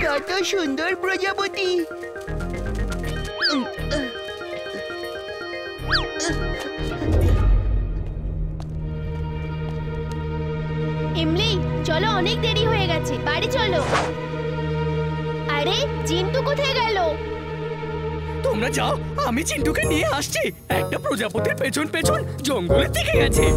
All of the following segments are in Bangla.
কত সুন্দর প্রজাপতি। ইমলি, চলো, অনেক দেরি হয়ে গেছে, বাড়ি চলো। আরে চিন্টু কোথায় গেল? তোমরা যাও, আমি চিন্টুকে নিয়ে আসছি। একটা প্রজাপতির পেছন পেছন জঙ্গলের দিকে গেছে।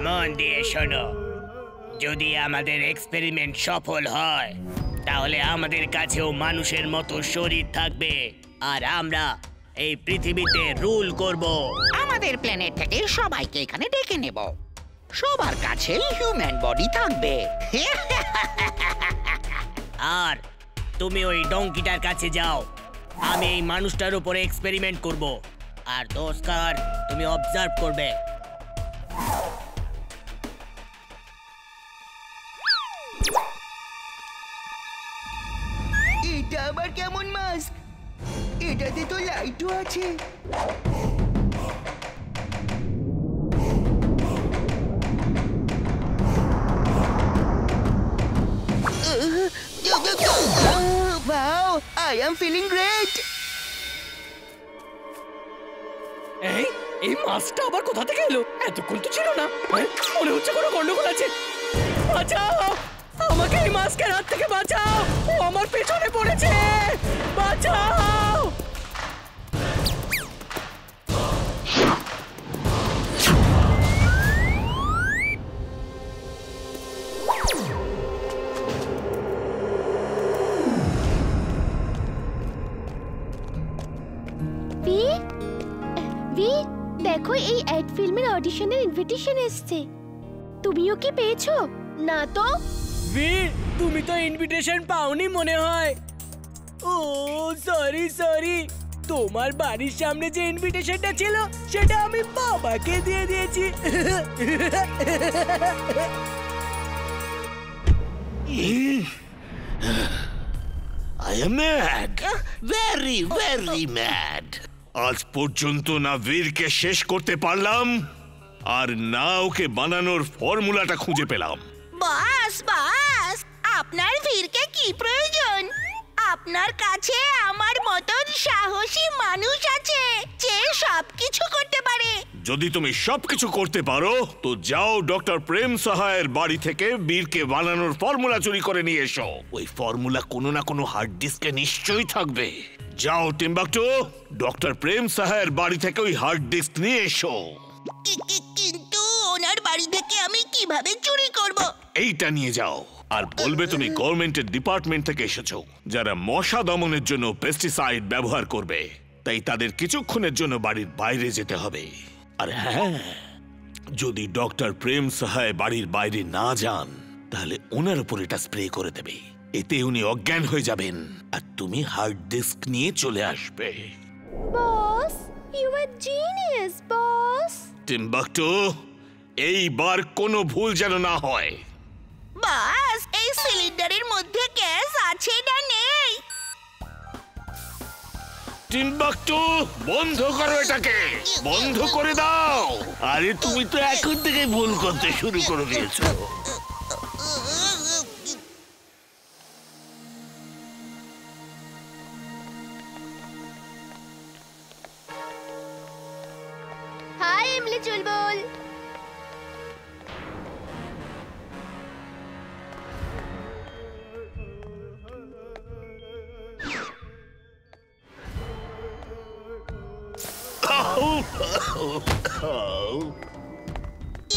মন দিয়ে শোনো, যদি আমাদের এক্সপেরিমেন্ট সফল হয় তাহলে আমাদের কাছেও মানুষের মতো শরীর থাকবে আর আমরা এই পৃথিবীতে রুল করব। আমাদের প্ল্যানেট থেকে সবাইকে এখানে ডেকে নেব, সবার কাছে হিউম্যান বডি থাকবে। আর তুমি ওই ডঙ্কিটার কাছে যাও, আমি এই মানুষটার উপরে এক্সপেরিমেন্ট করব আর দোস্কার তুমি অবজার্ভ করবে। এটা আবার কেমন মাস্ক? এটাতে তো লাইটও আছে। Wow, I am feeling great. এই মাছটা আবার কোথা থেকে এলো? এতক্ষণ তো ছিল না। মনে হচ্ছে কোনো গন্ডগোল আছে। বাঁচাও, আমাকে এই মাস্কের হাত থেকে বাঁচাও, ও আমার পেছনে পড়েছে। বাঁচাও। দেখো, এই অ্যাড ফিল্মের অডিশনের ইনভিটেশন এসেছে। তুমিও কি পেয়েছো? না তো। বীর, তুমি তো ইনভিটেশন পাওনি মনে হয়। ও সরি, তোমার বাড়ির সামনে যে ইনভিটেশনটা ছিল সেটা আমি বাবাকে দিয়ে দিয়েছি। I am mad, very mad. আজ পর্যন্ত না বীরকে শেষ করতে পারলাম আর না ওকে বানানোর ফর্মুলাটা খুঁজে পেলাম। বাস, আপনার বীরকে কি প্রয়োজন? আপনার কাছে আমার মতন সাহসী মানুষ আছে যে সবকিছু করতে পারে। যদি তুমি সবকিছু করতে পারো তো যাও ডক্টর প্রেম সাহায়ের বাড়ি থেকে বীরকে বানানোর ফর্মুলা চুরি করে নিয়ে এসো। ওই ফর্মুলা কোনো না কোনো হার্ড ডিস্কে নিশ্চয়ই থাকবে। যাও টিম্বাকটু, ডক্টর প্রেম সাহায়ের বাড়ি থেকে ওই হার্ড ডিস্ক নিয়ে এসো। কিন্তু ওনার বাড়ি থেকে আমি কিভাবে চুরি করব? এইটা নিয়ে যাও আর বলবে তুমি গভর্নমেন্টের ডিপার্টমেন্ট থেকে এসেছো, যারা মশা দমনের জন্য পেস্টিসাইড ব্যবহার করবে, তাই তাদের কিছুক্ষণের জন্য বাড়ির বাইরে যেতে হবে। আর হ্যাঁ, যদি ডক্টর প্রেম সাহায় বাড়ির বাইরে না যান তাহলে ওনার উপর এটা স্প্রে করে দেবে। এতে উনি অজ্ঞান হয়ে যাবেন আর তুমি হার্ড ডিস্ক নিয়ে চলে আসবে। Boss, you are genius boss. Timbuktu, এইবার কোনো ভুল যেন না হয়। বাস, এই সিলিন্ডারের মধ্যে গ্যাস আছে না নেই? টিম্বাকটু, বন্ধ করো এটাকে, বন্ধ করে দাও। আরে তুমি তো এখন থেকে ভুল করতে শুরু করে দিয়েছো। হাই এমলি চুলবুল।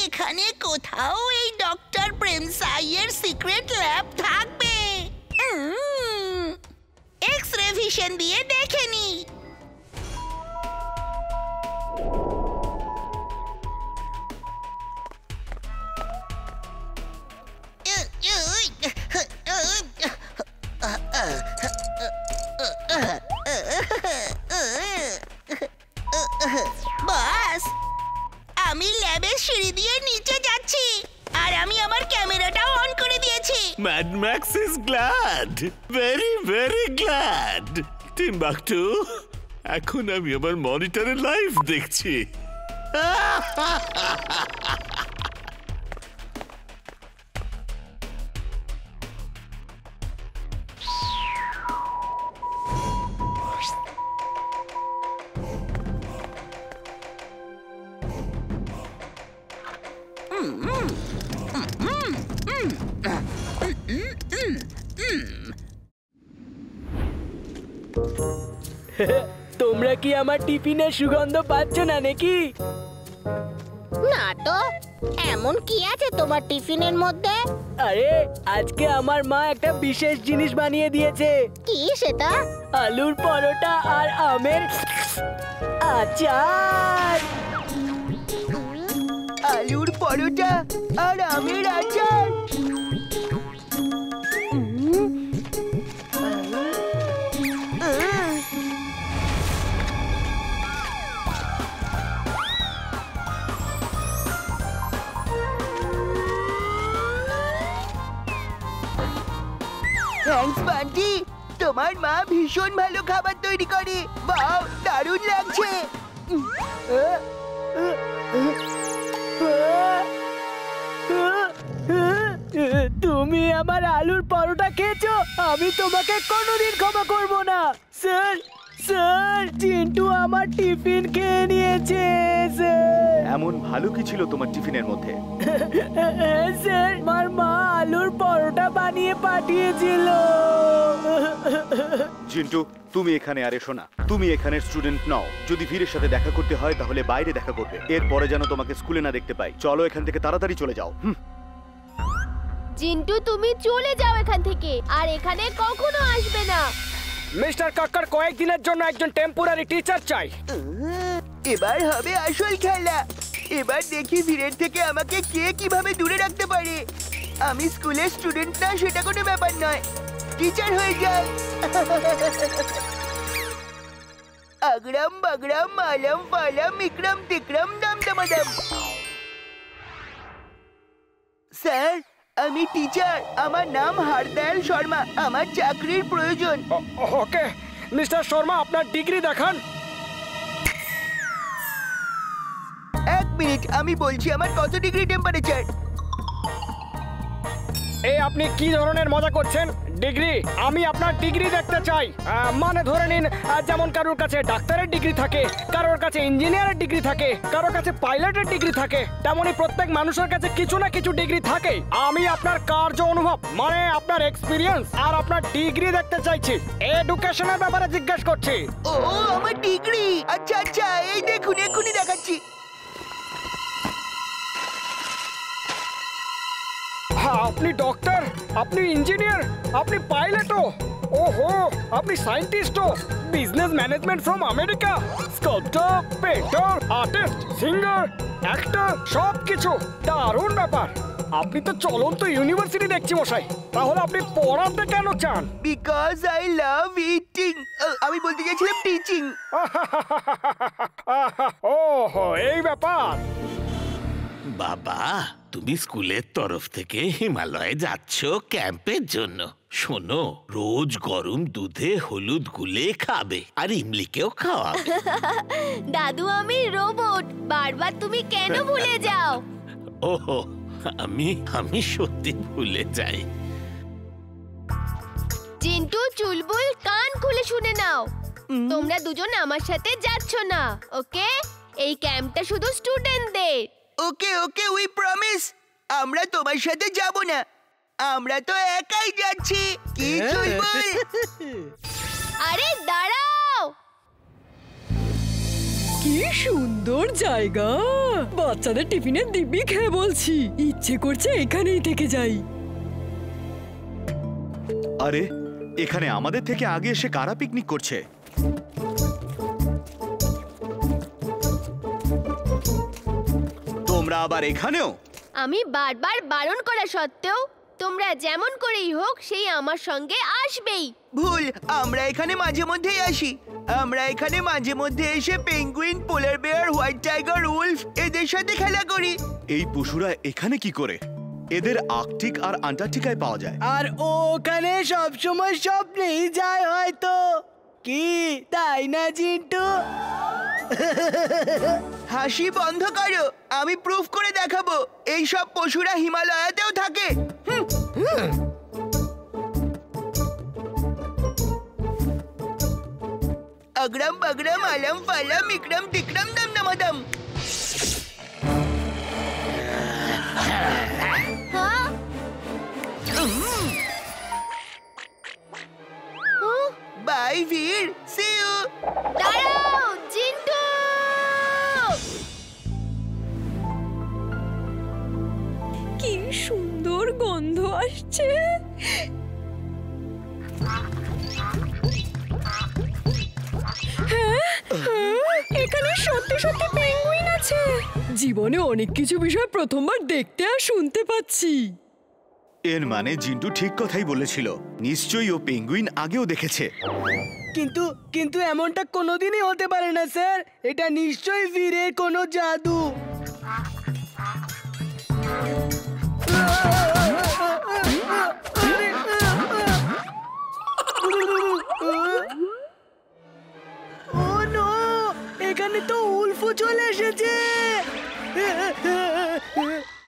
এখানে কোথাও এই ডক্টর প্রেম সাইয়ের সিক্রেট ল্যাব থাকবে। এক্স-রে ভিশন দিয়ে দেখে নি। বস, আমি ল্যাবের সিঁড়ি দিয়ে নিচে যাচ্ছি আর আমি আমার ক্যামেরাটাও অন করে দিয়েছি। Mad max is glad, very very glad. Timbuktu, এখন আমি আমার মনিটরে লাইভ দেখছি। তোমরা কি আমার টিফিনের সুগন্ধ পাচ্ছ না নাকি? না তো, এমন কি আছে তোমার টিফিনের মধ্যে? আরে আজকে আমার মা একটা বিশেষ জিনিস বানিয়ে দিয়েছে। কি সেটা? আলুর পরোটা আর আমের আচার। আলুর পরোটা আর আমের আচার। থ্যাঙ্কস বান্টি, তোমার মা ভীষণ ভালো খাবার তৈরি করে। বাহ, দারুণ লাগছে। তুমি আমার আলুর পরোটা খেয়েছো, আমি তোমাকে কোনোদিন ক্ষমা করব না। স্যার, স্যার, চিন্টু আমার টিফিন খেয়ে নিয়েছে স্যার। এমন ভালো কি ছিল তোমার টিফিনের মধ্যে? স্যার, আমার মা আলুর পরোটা বানিয়ে পাঠিয়েছিল। চিন্টু, তুমি এখানে আর এসো না। তুমি এখানে স্টুডেন্ট নও। যদি বীরের সাথে দেখা করতে হয় তাহলে বাইরে দেখা করবে। এরপরে যেন তোমাকে স্কুলে না দেখতে পাই। চলো এখান থেকে তাড়াতাড়ি চলে যাও। চিন্টু, তুমি চলে যাও এখান থেকে, আর এখানে কখনো আসবে না। মিস্টার কাক্কার কয়েকদিনের জন্য একজন টেম্পোরারি টিচার চাই। এবার হবে আসল খেলা। এবার দেখি ভিড়ের থেকে আমাকে কে কিভাবে দূরে রাখতে পারে। আমি স্কুলের স্টুডেন্ট না, সেটা কোনো ব্যাপার নয়। টিচার হয়ে যাই। আগরাম বাগরাম মালাম ফালাম ইকরাম তিকরাম দাম দামাদাম। স্যার, আমি টিচার। আমার নাম হারদয়াল শর্মা। আমার চাকরির প্রয়োজন। ওকে মিস্টার শর্মা, আপনার ডিগ্রি দেখান। এক মিনিট, আমি বলছি আমার কত ডিগ্রি টেম্পারেচার। এই আপনি কি ধরনের মজা করছেন? ডিগ্রি? আমি আপনার ডিগ্রি দেখতে চাই। মানে ধরে নিন, যেমন কারোর কাছে ডাক্তারের ডিগ্রি থাকে, কারোর কাছে ইঞ্জিনিয়ারের ডিগ্রি থাকে, কারোর কাছে পাইলটের ডিগ্রি থাকে, তেমনি প্রত্যেক মানুষের কাছে কিছু না কিছু ডিগ্রি থাকে। আমি আপনার কার্য অনুভব, মানে আপনার এক্সপিরিয়েন্স আর আপনার ডিগ্রি দেখতে চাইছি। এডুকেশনের ব্যাপারে জিজ্ঞেস করছি। ও, আমার ডিগ্রি। আচ্ছা আচ্ছা, এই দেখুন, এক্ষুনি দেখাচ্ছি। আপনি ডক্টর, আপনি ইঞ্জিনিয়ার, আপনি পাইলটও, ওহো আপনি সায়েন্টিস্টও, business management from America, sculpture, painter, artist, singer, actor, সব কিছু। দারুণ ব্যাপার। আপনি তো চলন্ত ইউনিভার্সিটি দেখছি মশাই। তাহলে আপনি পড়াতে কেন চান? Because I love eating. আমি বলতে গেছিলাম টিচিং। ওহো, এই ব্যাপার। বাবা, তুমি স্কুলের তরফ থেকে হিমালয়ে যাচ্ছ ক্যাম্পের জন্য। শোনো, রোজ গরম দুধে হলুদ গুলে খাবে আর ইমলিকেও খাওয়াবে। দাদু, আমি রোবট। বারবার তুমি কেন ভুলে যাও? ওহো, আমি সত্যি ভুলে যাই। চিন্টু, চুলবুল, কান খুলে শুনে নাও। তোমরা দুজন আমার সাথে যাচ্ছ না, ওকে? এই ক্যাম্পটা শুধু স্টুডেন্টদের। ওকে ওকে, উই প্রমিস। আমরা তোমার সাথে যাব না। আমরা তো একাই যাচ্ছি। কি চুলবুল? আরে দাঁড়াও। কি সুন্দর জায়গা। বাচ্চাদের টিফিনের দিব্যি খেয়ে বলছি, ইচ্ছে করছে এখানেই থেকে যাই। আরে, এখানে আমাদের থেকে আগে এসে কারা পিকনিক করছে? তোমরা আবার এখানেও? আমি বারবার বারণ করা সত্ত্বেও তোমরা যেমন করেই হোক সেই আমার সঙ্গে আসবেই। ভুল, আমরা এখানে মাঝে মধ্যেই আসি। আমরা এখানে মাঝে মধ্যে এসে পেঙ্গুইন, পোলার বেয়ার, হোয়াইট টাইগার, উলফ এদের সাথে খেলা করি। এই পশুরা এখানে কি করে? এদের আর্কটিক আর আন্টার্কটিকায় পাওয়া যায়। আর ওখানে সব সময় স্বপ্নেই যায় হয়তো, কি তাই না জিন্টু? হাসি বন্ধ করো, আমি প্রুফ করে দেখাবো এই সব পশুরা হিমালয়াতেও থাকে। अग्रम बग्रम अलम फलम इक्रम तिक्रम दम दमदम। हाँ? Bye Veer, see you. দাঁড়াও জিন্টু, কি সুন্দর গন্ধ আসছে। এখানে সত্যি সত্যি পেঙ্গুইন আছে। জীবনে অনেক কিছু বিষয় প্রথমবার দেখতে আর শুনতে পাচ্ছি। এর মানে জিন্টু ঠিক কথাই বলেছিল, নিশ্চয়ই ও পেঙ্গুইন আগেও দেখেছে। কিন্তু এমনটা কোনোদিনই হতে পারে না স্যার, এটা নিশ্চয়ই বীরের কোনো জাদু।